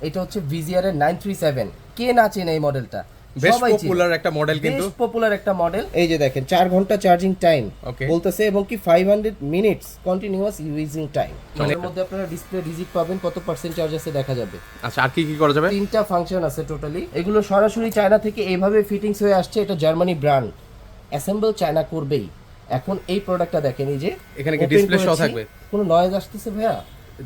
এটা হচ্ছে ভিজিআর এর 937। কে না চেনে এই মডেলটা? বেশ সবাই চেনে। পপুলার একটা মডেল, কিন্তু বেশ পপুলার একটা মডেল। এই যে দেখেন 4 ঘন্টা চার্জিং টাইম বলতেছে, এবং কি 500 মিনিটস কন্টিনিউয়াস ইউজিং টাইম। এর মধ্যে আপনারা ডিসপ্লে ডিজিট পাবেন, কত পার্সেন্ট চার্জ আছে দেখা যাবে। আচ্ছা, আর কি কি করা যাবে? 3টা ফাংশন আছে টোটালি। এগুলো সরাসরি চায়না থেকে এইভাবে ফিটিংস হয়ে আসছে। এটা জার্মানি ব্র্যান্ড, অ্যাসেম্বল চায়না করবেই। এখন এই প্রোডাক্টটা দেখেন, এই যে এখানে কি ডিসপ্লে সহ থাকবে? কোনো নয়েজ আসতেছে ভাইয়া?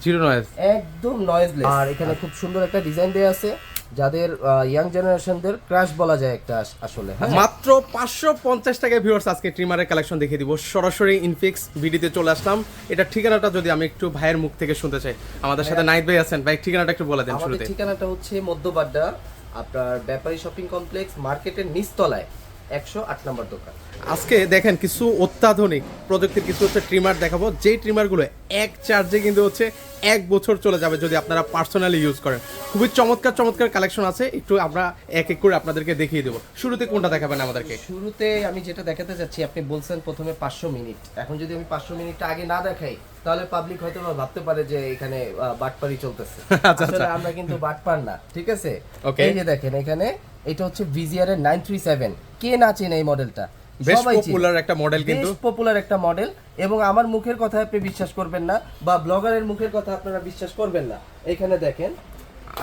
জিরো নয়েজ, একদম নয়েজলেস। আর এখানে খুব সুন্দর একটা ডিজাইন দেয়া আছে, যাদের ইয়াং জেনারেশনদের ক্রাশ বলা যায় একটা আসলে। মাত্র 550 টাকায় ভিউয়ার্স আজকে ট্রিমারের কালেকশন দেখিয়ে দিব। সরাসরি ইনফিক্স ভিডিওতে চলে আসলাম। এটা ঠিকানাটা যদি আমি একটু ভাইয়ের মুখ থেকে শুনতে চাই। আমাদের সাথে নাইট ভাই আছেন, ভাই ঠিকানাটা একটু বলে দেন শুরুতে। আমাদের ঠিকানাটা হচ্ছে মধ্যবাড্ডা, আপনার ব্যাপারী শপিং কমপ্লেক্স মার্কেটের নিচতলায় 108 নম্বর দোকান। আজকে দেখেন কিছু অত্যাধুনিক প্রযুক্তির কিছু হচ্ছে ট্রিমার দেখাবো, যেই ট্রিমারগুলো এক চার্জে কিন্তু হচ্ছে 1 বছর চলে যাবে যদি আপনারা পার্সোনালি ইউজ করেন। খুবই চমৎকার চমৎকার কালেকশন আছে, একটু আমরা এক এক করে আপনাদেরকে দেখিয়ে দেবো। শুরুতে কোনটা দেখাবেন আমাদেরকে? শুরুতে আমি যেটা দেখাতে চাচ্ছি, আপনি বলছেন প্রথমে 500 মিনিট। এখন যদি আমি 500 মিনিটটা আগে না দেখাই, তাহলে পাবলিক হয়তো বা ভাবতে পারে যে এখানে বাটপারি চলতেছে। আসলে আমরা কিন্তু বাটপার না, ঠিক আছে? এই যে দেখেন এখানে, এটা হচ্ছে ভিজিআর এর 937। কে না চেনে এই মডেলটা? বেশ পপুলার একটা মডেল, কিন্তু বেশ পপুলার একটা মডেল। এবং আমার মুখের কথা আপনি বিশ্বাস করবেন না, বা ব্লগারের মুখের কথা আপনারা বিশ্বাস করবেন না। এখানে দেখেন।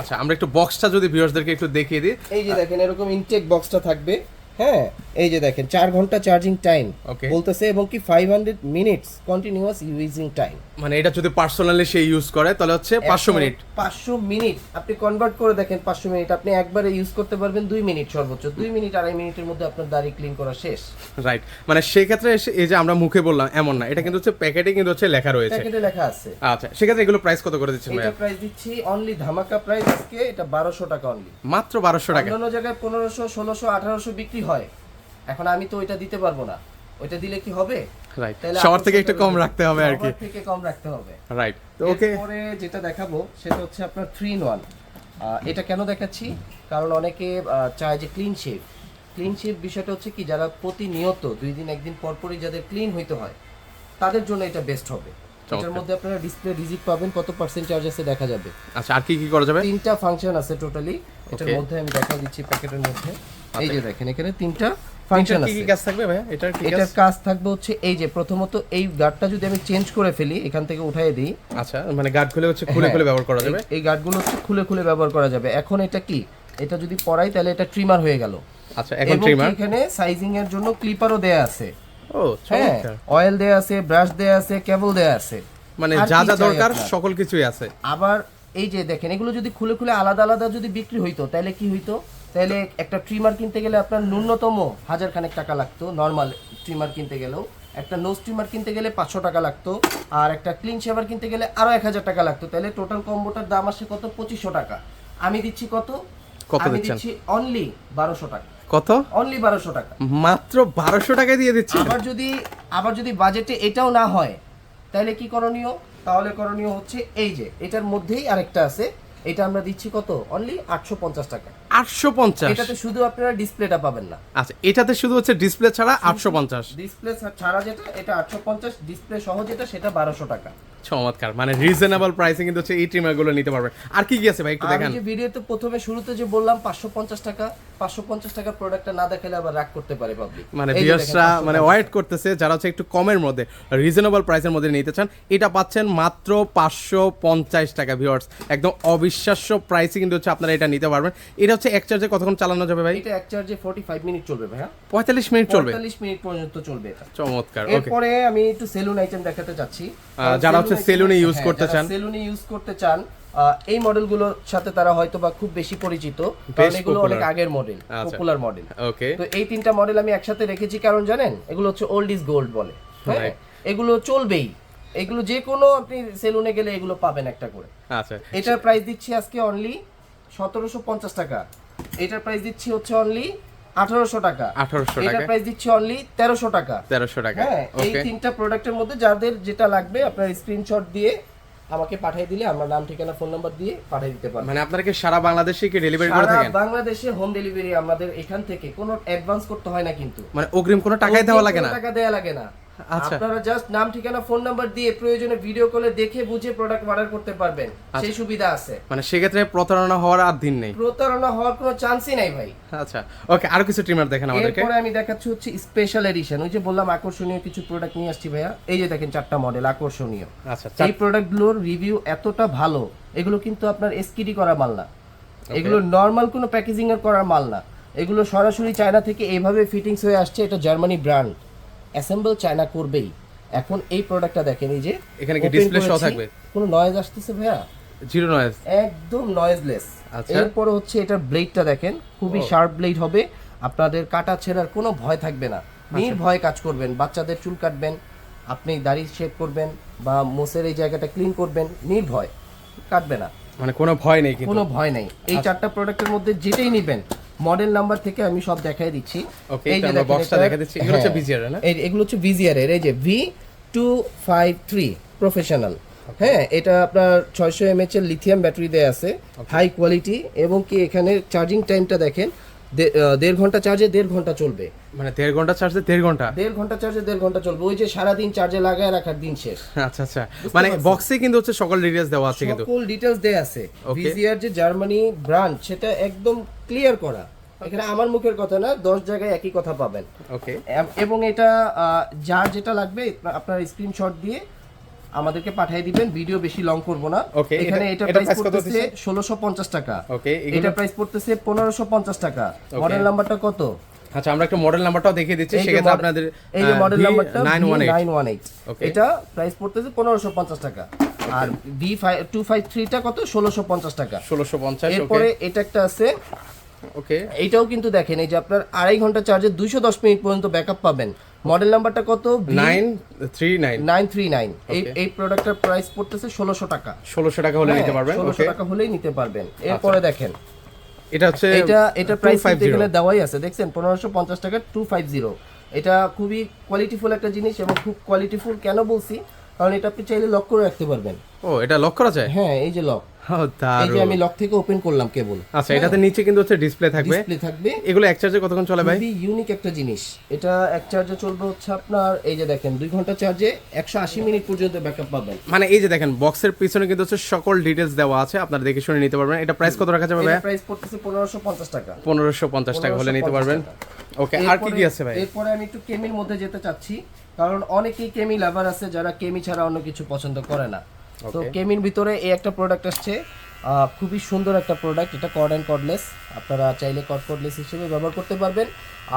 আচ্ছা, আমরা একটু বক্সটা যদি ভিউয়ার্সদেরকে একটু দেখিয়ে দিই। এই যে দেখেন এরকম ইনটেক বক্সটা থাকবে। হ্যাঁ, এই যে দেখেন 4 ঘন্টা চার্জিং টাইম বলতেছে, এবং কি 500 মিনিটস কন্টিনিউয়াস ইউজিং টাইম। মানে এটা যদি পার্সোনালি সে ইউজ করে তাহলে হচ্ছে 500 মিনিট। 500 মিনিট আপনি কনভার্ট করে দেখেন। 500 মিনিট আপনি একবারে ইউজ করতে পারবেন 2 মিনিট, সর্বোচ্চ 2 মিনিট 2.5 মিনিটের মধ্যে আপনার দাড়ি ক্লিন করা শেষ। রাইট, মানে সেই ক্ষেত্রে এই যে আমরা মুখে বললাম এমন না, এটা কিন্তু হচ্ছে প্যাকেটে কিন্তু হচ্ছে লেখা রয়েছে, প্যাকেটে লেখা আছে। আচ্ছা, সেক্ষেত্রে এগুলো প্রাইস কত করে দিচ্ছেন ভাই? এটা প্রাইস দিচ্ছি অনলি ধামাকা প্রাইস আজকে, এটা 1200 টাকা অনলি। মাত্র 1200 টাকা। অন্য জায়গায় 1500 1600 1800 বিক্রি হয়। এখন আমি তো ওইটা দিতে পারবো না, ওইটা দিলে কি হবে? রাইট, সবার থেকে একটু কম রাখতে হবে আর কি। সবার থেকে কম রাখতে হবে। রাইট, তো ওকে। এরপরে যেটা দেখাবো সেটা হচ্ছে আপনার 3 in 1। এটা কেন দেখাচ্ছি, কারণ অনেকে চায় যে ক্লিন শেভ। ক্লিন শেভ বিষয়টা হচ্ছে কি, যারা প্রতিনিয়ত 2 দিন 1 দিন পর পরই যাদের ক্লিন হইতে হয়, তাদের জন্য এটা বেস্ট হবে। এটার মধ্যে আপনারা ডিসপ্লে ডিজিট পাবেন, কত পার্সেন্ট চার্জ আছে দেখা যাবে। আচ্ছা, আর কি কি করা যাবে? 3টা ফাংশন আছে টোটালি। এটার মধ্যে আমি দেখা দিচ্ছি প্যাকেটের মধ্যে। এই যে দেখেন এখানে 3টা ফাংশন আছে। কি কাজ থাকবে ভাই? এটার কাজ থাকবে হচ্ছে এই যে, প্রথমত এই গার্ডটা যদি আমি চেঞ্জ করে ফেলি, এখান থেকে উঠিয়ে দিই। আচ্ছা, মানে গার্ড খুলে হচ্ছে খুলে খুলে ব্যবহার করা যাবে। এই গার্ডগুলো হচ্ছে খুলে খুলে ব্যবহার করা যাবে। এখন এটা কি, এটা যদি পরাই তাহলে এটা ট্রিমার হয়ে গেল। আচ্ছা, এখন ট্রিমার। এখানে সাইজিং এর জন্য ক্লিপারও দেয়া আছে। ও চমৎকার। অয়েল দেয়া আছে, ব্রাশ দেয়া আছে, কেবল দেয়া আছে, মানে যা যা দরকার সকল কিছুই আছে। আবার এই যে দেখেন, এগুলো যদি খুলে খুলে আলাদা আলাদা যদি বিক্রি হইতো, তাহলে কি হইতো? তাহলে একটা ট্রিমার কিনতে গেলে আপনার ন্যূনতম 1000 খানেক টাকা লাগতো। নর্মাল ট্রিমার কিনতে গেলেও, একটা নোজ ট্রিমার কিনতে গেলে 500 টাকা লাগতো, আর একটা ক্লিন শেভার কিনতে গেলে আরো 1000 টাকা লাগতো। তাহলে টোটাল কম্বোটার দাম আসে কত? 2500 টাকা। আমি দিচ্ছি কত? আমি দিচ্ছি অনলি 1200 টাকা। কত? অনলি 1200 টাকা। মাত্র 1200 টাকায় দিয়ে দিচ্ছি। আবার যদি বাজেটে এটাও না হয়, তাহলে কি করণীয়? তাহলে করণীয় হচ্ছে এই যে এটার মধ্যেই আরেকটা আছে, এটা আমরা দিচ্ছি কত? অনলি 850 টাকা। 850? এটাতে শুধু আপনারা ডিসপ্লেটা পাবেন না। আচ্ছা, এটাতে শুধু হচ্ছে ডিসপ্লে ছাড়া 850। ডিসপ্লে ছাড়া যেটা, এটা 850, ডিসপ্লে সহ যেটা সেটা 1200 টাকা। চমৎকার, মানে রিজনেবল প্রাইসে কিন্তু হচ্ছে এই ট্রিমারগুলো নিতে পারবেন। আর কি কি আছে ভাই একটু দেখান। আমি যে ভিডিওতে প্রথমে শুরুতে যে বললাম 550 টাকা, 550 টাকা প্রোডাক্টটা না দেখালে আবার রাগ করতে পারে পাবলিক। মানে ভিউয়ার্সরা মানে ওয়েট করতেছে, যারা হচ্ছে একটু কমের মধ্যে রিজনেবল প্রাইসের মধ্যে নিতে চান, এটা পাচ্ছেন মাত্র 550 টাকা। ভিউয়ার্স, একদম অবিশ্বাস্য প্রাইসে কিন্তু হচ্ছে আপনারা এটা নিতে পারবেন। এটা হচ্ছে এক চার্জে কতক্ষণ চালানো যাবে ভাই? এটা এক চার্জে 45 মিনিট চলবে ভাইয়া। 45 মিনিট চলবে? 45 মিনিট পর্যন্ত চলবে এটা। চমৎকার। ওকে, এরপরে আমি একটু সেলুন আইটেম দেখাতে যাচ্ছি। যারা হচ্ছে সেলুনে ইউজ করতে চান, সেলুনে ইউজ করতে চান, এই মডেলগুলোর সাথে তারা হয়তো বা খুব বেশি পরিচিত, কারণ এগুলো অনেক আগের মডেল, পপুলার মডেল। ওকে, তো এই 3টা মডেল আমি একসাথে রেখেছি কারণ জানেন, এগুলো হচ্ছে ওল্ড ইজ গোল্ড বলে। হ্যাঁ, এগুলো চলবেই, এগুলো যে কোনো আপনি সেলুনে গেলে এগুলো পাবেন একটা করে। আচ্ছা, এটার প্রাইস দিচ্ছি আজকে অনলি 1750 টাকা। এটার প্রাইস দিচ্ছি হচ্ছে অনলি 1800 টাকা। 1800 টাকা। এটার প্রাইস দিচ্ছি অনলি 1300 টাকা। 1300 টাকা। হ্যাঁ, এই 3টা প্রোডাক্টের মধ্যে যাদের যেটা লাগবে আপনার স্ক্রিনশট দিয়ে আমাকে পাঠিয়ে দিলে আমরা নাম ঠিকানা ফোন নাম্বার দিয়ে পাঠিয়ে দিতে পারবো। মানে আপনারা কি সারা বাংলাদেশে কি ডেলিভারি করে থাকেন? সারা বাংলাদেশে হোম ডেলিভারি আমাদের এখান থেকে, কোনো অ্যাডভান্স করতে হয় না কিন্তু। মানে অগ্রিম কোনো টাকাই দেওয়া লাগে না? টাকা দেওয়া লাগে না। আচ্ছা। আপনারা জাস্ট নাম ঠিকানা ফোন নাম্বার দিয়ে প্রয়োজনে ভিডিও কলে দেখে বুঝে প্রোডাক্ট অর্ডার করতে পারবেন, সেই সুবিধা আছে। মানে সেক্ষেত্রে প্রতারণা হওয়ার আর দিন নেই। প্রতারণা হওয়ার কোনো চান্সই নাই ভাই। আচ্ছা ওকে, আরো কিছু ট্রিমার দেখেন আমাদেরকে। এরপরে আমি দেখাচ্ছি হচ্ছে স্পেশাল এডিশন, ওই যে বললাম আকর্ষণীয় কিছু প্রোডাক্ট নিয়ে আসছি ভাইয়া। এই যে দেখেন 4টা মডেল আকর্ষণীয়। আচ্ছা এই প্রোডাক্টগুলোর রিভিউ এতটা ভালো, এগুলো কিন্তু আপনার এসকিডি করা মাল না, এগুলো নর্মাল কোনো প্যাকেজিং এর করার মাল না, এগুলো সরাসরি চায়না থেকে এইভাবে ফিটিংস হয়ে আসছে। এটা জার্মানি ব্র্যান্ড, অ্যাসেম্বল চায়না করবেই। এখন এই প্রোডাক্টটা দেখেন, এই যে এখানে কি open ডিসপ্লে সহ করেছি, থাকবে? কোনো নয়েজ আসতেছে ভাইয়া? জিরো নয়েজ, একদম নয়েজলেস। আচ্ছা। এরপরে হচ্ছে এটার ব্লেডটা দেখেন, খুবই শার্প ব্লেড হবে, আপনাদের কাটা ছেঁড়ার কোনো ভয় থাকবে না, নির্ভয়ে কাজ করবেন। বাচ্চাদের চুল কাটবেন, আপনি দাড়ি শেভ করবেন বা মোসের এই জায়গাটা ক্লিন করবেন, নির্ভয় কাটবে না, মানে কোনো ভয় নেই কিন্তু। কোনো ভয় নেই। এই 4টা প্রোডাক্টের মধ্যে যেটাই নেবেন, মডেল নাম্বার থেকে আমি সব দেখাই দিচ্ছি। ওকে, এই যে বক্সটা দেখা দিচ্ছি, এগুলো হচ্ছে ভিজিআর না? এগুলো হচ্ছে ভিজিআর এর, এই যে V253 প্রফেশনাল। হ্যাঁ, এটা আপনার 600 mAh এর লিথিয়াম ব্যাটারি দেয়া আছে, হাই কোয়ালিটি। এবং কি এখানে চার্জিং টাইমটা দেখেন, 1.5 ঘন্টা চার্জে 1.5 ঘন্টা চলবে। মানে 1.5 ঘন্টা চার্জে 1.5 ঘন্টা? 1.5 ঘন্টা চার্জে 1.5 ঘন্টা চলবে, ওই যে সারাদিন চার্জে লাগায় রাখার দিন শেষ। আচ্ছা আচ্ছা, মানে বক্সে কিন্তু হচ্ছে সকল ডিটেইলস দেওয়া আছে কিন্তু। সকল ডিটেইলস দেয়া আছে। ভিজিআর যে জার্মানি ব্র্যান্ড, সেটা একদম ক্লিয়ার করা। এখানে আমার মুখের কথা না, 10 জায়গায় একই কথা পাবেন। ওকে, এবং এটা যার যেটা লাগবে আপনার স্ক্রিনশট দিয়ে আমাদেরকে পাঠিয়ে দিবেন, ভিডিও বেশি লং করব না। ওকে, এখানে এটা প্রাইস পড়তেছে 1650 টাকা। ওকে, এটা প্রাইস পড়তেছে 1550 টাকা। মডেল নাম্বারটা কত? আচ্ছা, আমরা একটা মডেল নাম্বারটাও দেখিয়ে দিচ্ছি, সেক্ষেত্রে আপনাদের এই যে মডেল নাম্বারটা 918। এটা প্রাইস পড়তেছে 1550 টাকা। আর V253 টা কত? 1650 টাকা। 1650। এরপরে এটা একটা আছে, ওকে, এইটাও কিন্তু দেখেন, এই যে আপনার 2.5 ঘন্টা চার্জে 210 মিনিট পর্যন্ত ব্যাকআপ পাবেন। মডেল নাম্বারটা কত? 939। এই প্রোডাক্টের প্রাইস পড়তেছে 1600 টাকা। 1600 টাকা হলে নিতে পারবেন। 1600 টাকা হলেই নিতে পারবেন। এরপরে দেখেন, এটা হচ্ছে এটা প্রাইস এখানে দেওয়াই আছে, দেখছেন 1550 টাকা 250। এটা খুবই কোয়ালিটিফুল একটা জিনিস। এবং খুব কোয়ালিটিফুল কেন বলছি, কারণ এটা আপনি চাইলে লক করে রাখতে পারবেন। ও, এটা লক করা যায়? হ্যাঁ, এই যে লক, ও দারুণ। এই যে আমি লক থেকে ওপেন করলাম কেবল। আচ্ছা, এটাতে নিচে কিন্তু হচ্ছে ডিসপ্লে থাকবে। ডিসপ্লে থাকবে। এগুলো এক চার্জে কতক্ষণ চলে ভাই? খুবই ইউনিক একটা জিনিস। এটা এক চার্জে চলবে হচ্ছে আপনার, এই যে দেখেন 2 ঘন্টা চার্জে 180 মিনিট পর্যন্ত ব্যাকআপ পাবেন। মানে এই যে দেখেন, বক্সের পিছনে কিন্তু হচ্ছে সকল ডিটেইলস দেওয়া আছে, আপনারা দেখে শুনে নিতে পারবেন। এটা প্রাইস কত রাখা যাবে ভাই? এটা প্রাইস পড়তেছে 1550 টাকা। 1550 টাকা হলে নিতে পারবেন। ওকে, আর কি কি আছে ভাই? এরপরে আমি একটু কেমির মধ্যে যেতে চাচ্ছি, কারণ অনেকেই কেমি লাভার আছে যারা কেমি ছাড়া অন্য কিছু পছন্দ করে না। তো কেমির ভিতরে এই একটা প্রোডাক্ট আসছে, খুবই সুন্দর একটা প্রোডাক্ট। এটা কর্ড অ্যান্ড কর্ডলেস, আপনারা চাইলে কর্ডলেস হিসেবে ব্যবহার করতে পারবেন।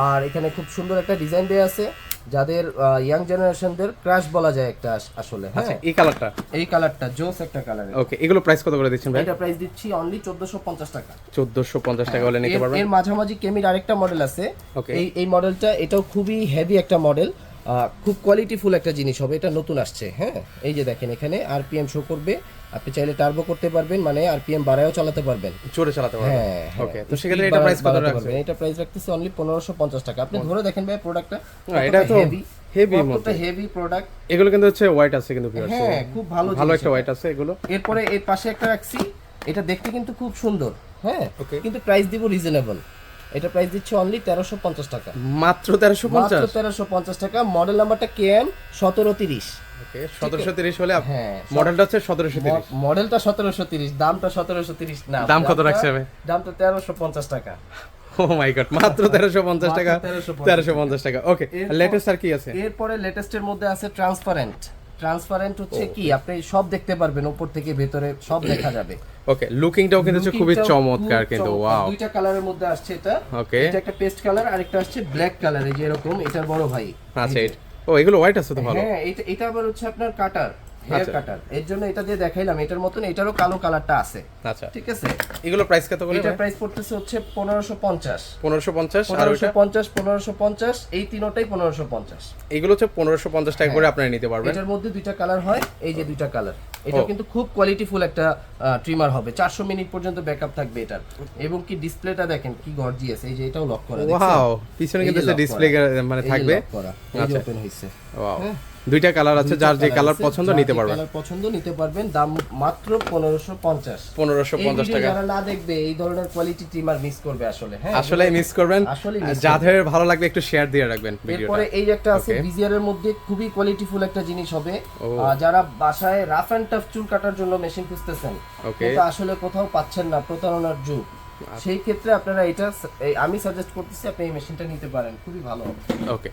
আর এখানে খুব সুন্দর একটা ডিজাইন দেওয়া আছে, যাদের ইয়াং জেনারেশনদের ক্রাশ বলা যায় একটা আসলে। হ্যাঁ, এই কালারটা, এই কালারটা জোস একটা কালার। ওকে, এগুলো প্রাইস কত করে দিচ্ছেন ভাই? এটা প্রাইস দিচ্ছি অনলি 1450 টাকা। 1450 টাকা হলে নিতে পারবেন। এর মাঝামাঝি কেমির আরেকটা মডেল আছে। Okay. এই মডেলটা, এটাও খুবই হেভি একটা মডেল, খুব কোয়ালিটিফুল একটা জিনিস হবে। এটা নতুন আসছে। হ্যাঁ, এই যে দেখেন, এখানে আরপিএম শো করবে, আপনি চাইলে টার্বো করতে পারবেন, মানে আরপিএম বাড়ায়ও চালাতে পারবেন, জোরে চালাতে পারবেন। হ্যাঁ। ওকে, তো সেক্ষেত্রে এটা প্রাইস কত রাখছেন? এটা প্রাইস রাখতেছে অনলি 1550 টাকা। আপনি ধরে দেখেন ভাই প্রোডাক্টটা, এটা তো হেভি কতটা হেভি প্রোডাক্ট। এগুলো কিন্তু হচ্ছে হোয়াইট আছে কিন্তু ভিউয়ার্স। হ্যাঁ, খুব ভালো ভালো জিনিস একটা হোয়াইট আছে এগুলো। এরপরে এর পাশে একটা রাখছি, এটা দেখতে কিন্তু খুব সুন্দর। হ্যাঁ, Okay. কিন্তু প্রাইস দিব রিজনেবল। এটা প্রাইস দিচ্ছে অনলি 1350 টাকা। মাত্র 1350? 1350 টাকা। মডেল নাম্বারটা KM 1730। ওকে, 1730 হলে হ্যাঁ, মডেলটা হচ্ছে 1730। মডেলটা 1730, দামটা 1730 না। দাম কত রাখছে ভাই? দামটা 1350 টাকা। ও মাই গড, মাত্র 1350 টাকা। 1350 টাকা। ওকে, লেটেস্ট আর কি আছে? এরপরে লেটেস্টের মধ্যে আছে ট্রান্সপারেন্ট। ট্রান্সপারেন্ট হচ্ছে কি, আপনি সব দেখতে পারবেন, উপর থেকে ভেতরে সব দেখা যাবে। ওকে, লুকিংটাও কিন্তু হচ্ছে খুবই চমৎকার কিন্তু। ওয়াও, দুইটা কালারের মধ্যে আসছে এটা। ওকে, এটা একটা পেস্ট কালার, আরেকটা আসছে ব্ল্যাক কালার, এই যে এরকম। এটার বড় ভাই। আচ্ছা, ও এগুলো হোয়াইট আছে তো ভালো। হ্যাঁ, এটা আবার হচ্ছে আপনার কাটার, হেয়ার কাটার, এর জন্য এটা দিয়ে দেখাইলাম। এটার মতন এটারও কালো কালারটা আছে। আচ্ছা, ঠিক আছে। এগুলো প্রাইস কত করে? এটা প্রাইস পড়তেছে হচ্ছে 1550। 1550 আর ওটা 1550, এই তিনটাই 1550। এগুলো হচ্ছে 1550 টাকা করে আপনারা নিতে পারবেন। এটার মধ্যে দুইটা কালার হয়, এই যে দুইটা কালার। এটা কিন্তু খুব কোয়ালিটিফুল একটা ট্রিমার হবে, 400 মিনিট পর্যন্ত ব্যাকআপ থাকবে এটার। এবং কি ডিসপ্লেটা দেখেন কি গর্জিয়াস, এই যে এটাও লক করা, দেখছেন? ওয়াও, পিছনে কিন্তু ডিসপ্লে মানে থাকবে। এই যে ওপেন হইছে। ওয়াও, দুইটা কালার আছে, যার যে কালার পছন্দ নিতে পারবেন। কালার পছন্দ নিতে পারবেন, দাম মাত্র 1550 1550 টাকা। যারা না দেখবে এই ধরনের কোয়ালিটি ট্রিমার মিস করবে আসলে। হ্যাঁ, আসলে মিস করবেন, আসলে miss যাদের ভালো লাগবে একটু শেয়ার দিয়ে রাখবেন ভিডিওটা। এরপরে এই একটা আছে ভিজিআর এর মধ্যে খুবই কোয়ালিটিফুল একটা জিনিস হবে। যারা বাসায় রাফ এন্ড টাফ চুল কাটার জন্য মেশিন খুঁজতেছেন কিন্তু আসলে কোথাও পাচ্ছেন না, প্রতারণার যুগ, সেই ক্ষেত্রে আপনারা এটা আমি সাজেস্ট করতেছি আপনি এই মেশিনটা নিতে পারেন, খুবই ভালো হবে। ওকে,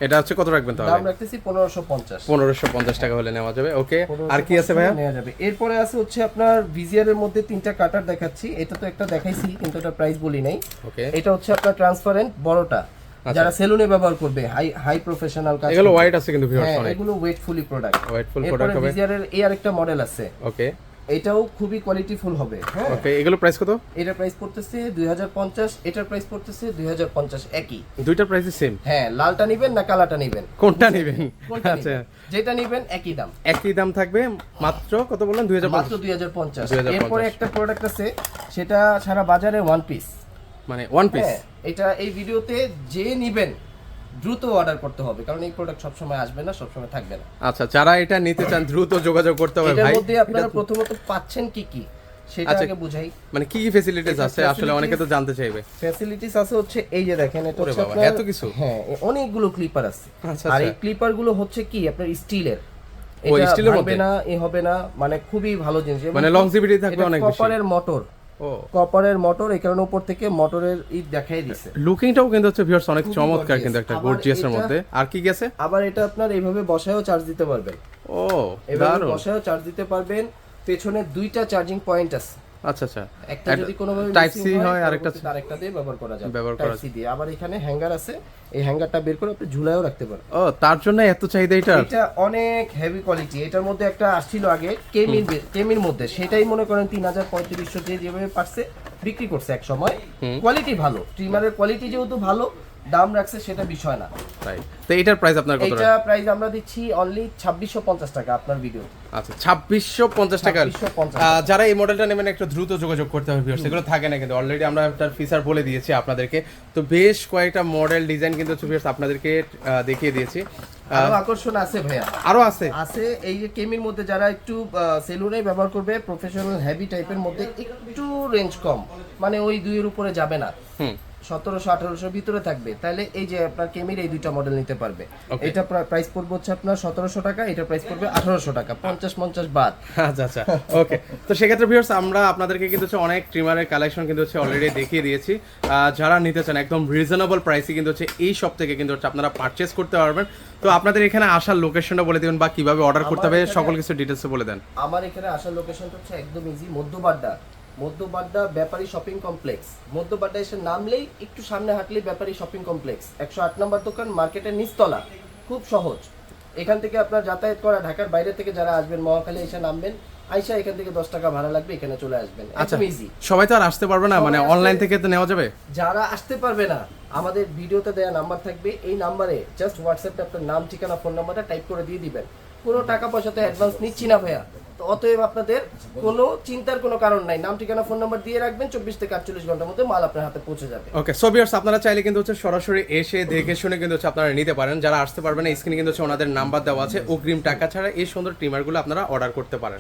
এটা হচ্ছে কত রাখবেন তাহলে? দাম রাখতেছি 1550 1550 টাকা হলে নেওয়া যাবে। ওকে, আর কি আছে ভাইয়া? নেওয়া যাবে। এরপরে আছে হচ্ছে আপনার ভিজিআর এর মধ্যে তিনটা কাটার দেখাচ্ছি। এটা তো একটা দেখাইছি কিন্তু এটা প্রাইস বলি নাই। ওকে, এটা হচ্ছে আপনার ট্রান্সপারেন্ট বড়টা, যারা সেলুনে ব্যবহার করবে, হাই প্রফেশনাল কাজ। এগুলো ওয়াইট আছে কিন্তু ভিউয়ার্স, হ্যাঁ, অনেক এগুলো ওয়েটফুলি প্রোডাক্ট। ওয়েটফুল এরপরে প্রোডাক্ট হবে। ভিজিআর এর এই আরেকটা মডেল আছে, ওকে, এটাও খুবই কোয়ালিটিফুল হবে। হ্যাঁ, ওকে, এগুলো প্রাইস কত? এটার প্রাইস পড়তেছে 2050, এটার প্রাইস পড়তেছে 2050, একই। দুইটার প্রাইস সেম? হ্যাঁ, লালটা নেবেন না কালাটা নেবেন? কোনটা নেবেন? কোনটা আচ্ছা, নেবেন? যেটা নেবেন একই দাম। একই দাম থাকবে, মাত্র কত বললেন? মাত্র 2050। এরপরে একটা প্রোডাক্ট আছে, সেটা সারা বাজারে ওয়ান পিস, মানে ওয়ান পিস। এটা এই ভিডিওতে যে নেবেন দ্রুত অর্ডার করতে হবে, কারণ এই প্রোডাক্ট সবসময় আসবে না, সবসময় থাকবে না। আচ্ছা, যারা এটা নিতে চান দ্রুত যোগাযোগ করতে হবে এটার ভাই। মধ্যে আপনারা প্রথমত পাচ্ছেন কি কি সেটা আগে বুঝাই। মানে কি কি ফ্যাসিলিটিস আছে আসলে অনেকে তো জানতে চাইবে। ফ্যাসিলিটিস আছে হচ্ছে এই যে দেখেন, এটা হচ্ছে বাবা, আপনার এত কিছু? হ্যাঁ, অনেকগুলো ক্লিপার আছে। আচ্ছা, আর এই ক্লিপার গুলো হচ্ছে কি আপনার স্টিলের, ও, স্টিলের হবে মধ্যে? না, হবে না, মানে খুবই ভালো জিনিস। মানে লংজিভিটি থাকবে অনেক বেশি। কপারের মোটর, ও, কপারের মোটর, এই কারণে উপর থেকে মোটরের দেখাই দিছে। লুকিংটাও কিন্তু হচ্ছে ভিউয়ার্স অনেক খুবই চমৎকার, gorgeous। কিন্তু একটা আবার গর্জিয়াসের এটা- মধ্যে। আর কি কি আছে? আবার এটা আপনার এইভাবে বসায়ও চার্জ দিতে পারবেন। ও, এভাবে দারুণ। বসায়ও চার্জ দিতে পারবেন। পেছনে দুইটা চার্জিং পয়েন্ট আছে, আচ্ছা, আচ্ছা, একটা যদি কোনোভাবে টাইপ সি missing হয়, আরেকটা পরবর্তীতে আরেকটা দিয়ে ব্যবহার করা যাবে, ব্যবহার টাইপ করা সি দিয়ে। আবার এখানে হ্যাঙ্গার আছে, এই হ্যাঙ্গারটা বের করে আপনি ঝুলায়ও রাখতে পারেন। ও, তার জন্য এত চাহিদা এটা? এটা অনেক হেভি কোয়ালিটি। এটার মধ্যে একটা আসছিল আগে কেমির মধ্যে, সেটাই মনে করেন 3000-3500 যে যেভাবে পারছে বিক্রি করছে এক সময়। কোয়ালিটি ভালো, ট্রিমারের কোয়ালিটি যেহেতু ভালো, দাম রাখছে সেটা বিষয় না। রাইট, তো এটার প্রাইস আপনার কত? এটা প্রাইস আমরা দিচ্ছি অনলি 2650 টাকা আপনার ভিডিও। আচ্ছা, 2650 টাকা। 2650 যারা এই মডেলটা নেবেন একটু দ্রুত যোগাযোগ করতে হবে ভিউয়ার্স, এগুলো থাকে না কিন্তু অলরেডি আমরা একটা ফিচার বলে দিয়েছি আপনাদেরকে। তো বেশ কয়েকটা মডেল ডিজাইন কিন্তু ভিউয়ার্স আপনাদেরকে দেখিয়ে দিয়েছি। আরো আকর্ষণ আছে ভাইয়া, আরো আছে? আছে। এই যে কেমির মধ্যে যারা একটু সেলুনে ব্যবহার করবে, প্রফেশনাল হেভি টাইপের মধ্যে, একটু রেঞ্জ কম, মানে ওই 2 এর উপরে যাবে না, 1700-1800 ভিতরে থাকবে, তাহলে এই যে আপনার কেমির এই দুইটা মডেল নিতে পারবে। এটা প্রাইস পড়বে হচ্ছে আপনার 1700 টাকা, এটা প্রাইস পড়বে 1800 টাকা, 50-50 বাদ। আচ্ছা, আচ্ছা, ওকে। তো সেক্ষেত্রে ভিউয়ার্স আমরা আপনাদেরকে কিন্তু হচ্ছে অনেক ট্রিমারের কালেকশন কিন্তু হচ্ছে অলরেডি দেখিয়ে দিয়েছি। যারা নিতে চান একদম রিজনেবল প্রাইসে কিন্তু হচ্ছে এই শপ থেকে কিন্তু হচ্ছে আপনারা পারচেস করতে পারবেন। তো আপনাদের এখানে আসার লোকেশনটা বলে দিবেন বা কিভাবে অর্ডার করতে হবে সকল কিছু ডিটেলসে বলে দেন। আমার এখানে আসার লোকেশনটা হচ্ছে একদম ইজি, মধ্যবাড্ডা ব্যাপারী শপিং কমপ্লেক্স। মধ্যবাড্ডা এসে নামলেই একটু সামনে হাঁটলেই ব্যাপারী শপিং কমপ্লেক্স, 108 নম্বর দোকান, মার্কেটের নিচতলা, খুব সহজ। এখান থেকে আপনার যাতায়াত করা, ঢাকার বাইরে থেকে যারা আসবেন মহাখালী এসে নামবেন, আইসা এখান থেকে 10 টাকা ভাড়া লাগবে, এখানে চলে আসবেন, আচ্ছা, একদম ইজি। সবাই তো আর আসতে পারবে না, মানে অনলাইন থেকে তো নেওয়া যাবে? যারা আসতে পারবে না, আমাদের ভিডিওতে দেওয়া নাম্বার থাকবে, এই নাম্বারে জাস্ট হোয়াটসঅ্যাপে আপনার নাম, ঠিকানা, ফোন নাম্বারটা টাইপ করে দিয়ে দিবেন। কোনো টাকা পয়সা তো অ্যাডভান্স নিচ্ছি না ভাইয়া, তো অতএব আপনাদের কোনো চিন্তার কোনো কারণ নাই। নাম, ঠিকানা, ফোন নাম্বার দিয়ে রাখবেন, 24 থেকে 48 ঘন্টার মধ্যে মাল আপনার হাতে পৌঁছে যাবে। ওকে, সো ভিউয়ার্স আপনারা চাইলে কিন্তু হচ্ছে সরাসরি এসে দেখে শুনে কিন্তু হচ্ছে আপনারা নিতে পারেন। যারা আসতে পারবেন না, স্ক্রিনে কিন্তু হচ্ছে ওনাদের নাম্বার দেওয়া আছে, অগ্রিম টাকা ছাড়া এই সুন্দর ট্রিমারগুলো আপনারা অর্ডার করতে পারেন।